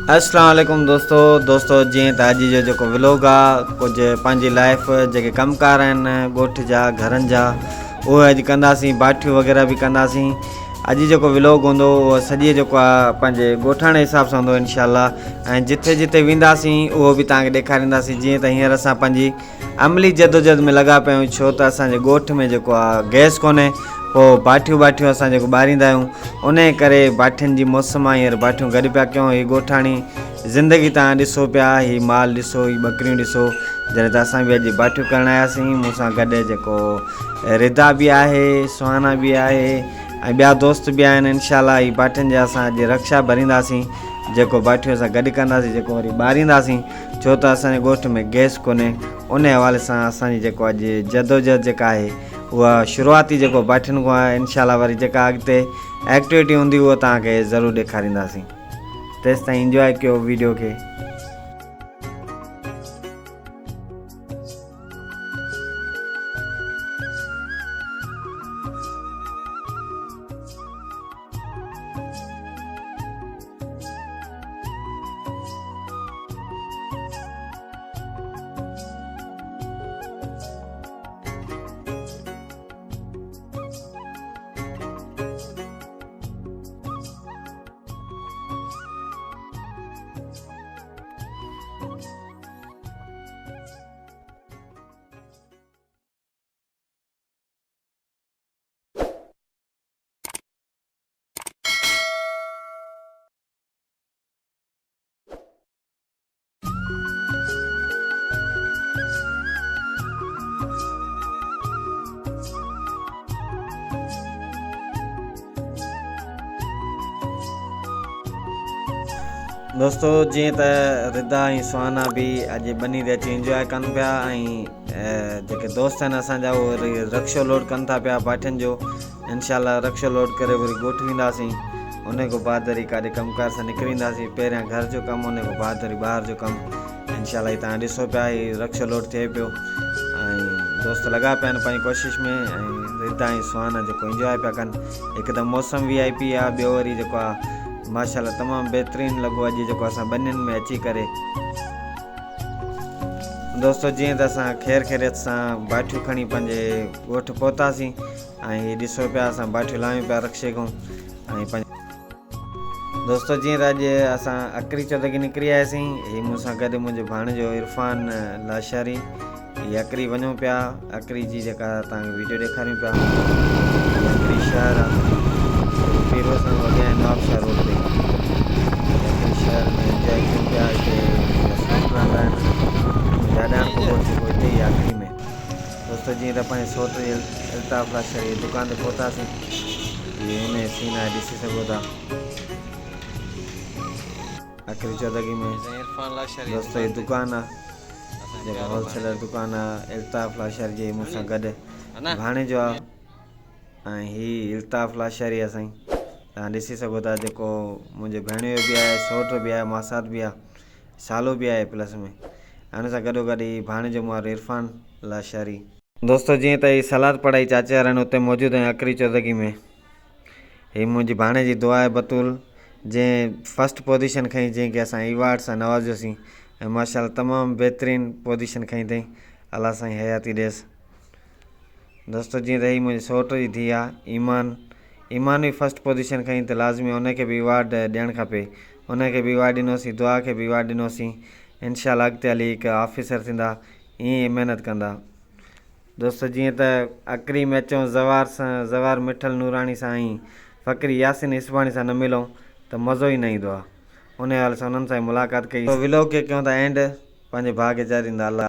अस्सलाम वालेकुम दोस्तों जी त अॼु जो जेको व्लॉग आहे कुझु पंहिंजी लाइफ जेके कमकार आहिनि ॻोठ जा घरनि जा उहे अॼु कंदासीं। बाठियूं वग़ैरह बि कंदासीं। अॼु जेको व्लॉग हूंदो उहो सॼे जेको आहे पंहिंजे ॻोठाणे हिसाब सां हूंदो इंशाल्लाह। ऐं जिथे जिथे वेंदासीं उहो बि तव्हांखे ॾेखारींदासीं। जीअं त हींअर असां पंहिंजी अमली जदोजहद में लॻा पिया आहियूं, छो त असांजे ॻोठ में जेको आहे गैस कोन्हे। पोइ बाठियूं असां जेको ॿारींदा आहियूं उन जे करे बाठियुनि जी मौसम आहे। हींअर बाठियूं गॾु पिया कयूं। हीअ ॻोठाणी ज़िंदगी तव्हां ॾिसो पिया, हीअ माल ॾिसो, हीअ ॿकरियूं ॾिसो। जॾहिं त असां बि अॼु बाठियूं करणु आयासीं। मूंसां गॾु जेको रिदा बि आहे, सुहाना बि आहे ऐं ॿिया दोस्त बि आहिनि। इंशाल्लाह हीअ बाठियुनि जा असां अॼु रक्षा भरींदासीं। जेको बाठियूं असां गॾु कंदासीं, जेको वरी ॿारींदासीं, छो त असांजे ॻोठ में गैस कोन्हे। उन हवाले सां असांजी जेको अॼु जदोजहद जेका आहे उहा शुरूआती जेको बाठियुनि खां आहे। इंशाल्लाह वरी जेका अॻिते एक्टिविटी हूंदी उहा तव्हांखे ज़रूरु ॾेखारींदासीं। तेसि ताईं इंजॉय कयो वीडियो खे। दोस्तों जीअं त रिदा ऐं सुहाना बि अॼु बनी ते अची इंजॉय कनि पिया ऐं जेके दोस्त आहिनि असांजा उहे रक्शो लोड कनि था पिया बाठियुनि जो। इंशाल्लाह रक्शो लोड करे वरी ॻोठ वेंदासीं। उन खां बाद वरी काॾे कमकार सां निकिरी वेंदासीं। पहिरियां घर जो कमु, उन खां बाद वरी ॿाहिरि जो कमु। इंशाल्लाह ही तव्हां ॾिसो पिया, हीअ रक्शो लोड थिए पियो ऐं दोस्त लॻा पिया आहिनि पंहिंजी कोशिशि में। ऐं रिदा ऐं सुहाना जेको इंजॉय पिया कनि। हिकदमि मौसम VIP आहे। ॿियो वरी जेको आहे माशाल्लाह तमामु बहितरीनु लॻो अॼु जेको असां बनियुनि में अची करे। दोस्तों जीअं त असां ख़ैर ख़ैरियत सां बाठियूं खणी पंहिंजे ॻोठ पहुतासीं ऐं हीअ ॾिसो पिया असां बाठियूं लाहियूं पिया रक्शे खां। ऐं दोस्तों जीअं त अॼु असां अकरी चौदगी निकिरी आयासीं। हीअ मूंसां गॾु मुंहिंजो भाणिजो इरफान लाशारी। हीअ अकरी वञूं पिया। अकरी जी जेका तव्हांखे वीडियो ॾेखारियूं पिया। अकरी शहर आहे फिरोज़ वॻिया नवाबशाह रोड ते। शहर में इंजॉय कयूं पिया। हिते रहंदा आहिनि ॾाढा जेको हिते ई आख़िरी में। दोस्तों जीअं त पंहिंजे सौट अल्ताफ़ लाशारी दुकान ते पहुतासीं। हीअ हुन सीन आहे, ॾिसी सघो था अकरी चौदगी में। दोस्तों हीअ दुकानु आहे जेका होलसेलर दुकानु आहे अल्ताफ़ लाशारी जी। मूंसां गॾु भाणेजो आहे ऐं हीअ अल्ताफ़ लाशारी आहे साईं। तव्हां ॾिसी सघो था जेको मुंहिंजे भेणियो बि आहे, सौट बि आहे, मासात बि आहे, सालो बि आहे प्लस में। हुन सां गॾोगॾु ही भाणेजो मुंहिंजो इरफान लाशारी। दोस्तों जीअं त ही सलाद पढ़ाई चाचा वारनि उते मौजूदु आहिनि अकरी चौदगी में। हीअ मुंहिंजी भाणे जी दुआ आहे बतूल, जंहिं फस्ट पोजीशन खईं, जंहिंखे असां अवार्ड सां नवाज़ियोसीं ऐं माशाल्लाह तमामु बहितरीनु पोजीशन खईं अथई। अलाह साईं हयाती ॾियसि। दोस्तों जीअं त ही मुंहिंजी सौट जी धीउ आहे ईमान बि फस्ट पोजीशन खईं त लाज़मी उनखे बि अवार्ड ॾियणु खपे। उनखे बि अवार्ड ॾिनोसीं, दुआ खे बि अवार्ड ॾिनोसीं। इंशाल्लाह अॻिते हली हिकु ऑफिसर थींदा, ईअं ई महिनत कंदा। दोस्तों जीअं त अकरी में अचूं ज़वार मिठल नूरानी सां ऐं फ़क़ीर यासिन इस्वाणी सां न मिलूं त मज़ो ई न ईंदो आहे। उन हाल सां उन्हनि सां मुलाक़ात कई। व्लॉग खे कयूं था एंड। पंहिंजे भाउ खे चाहींदा अलाह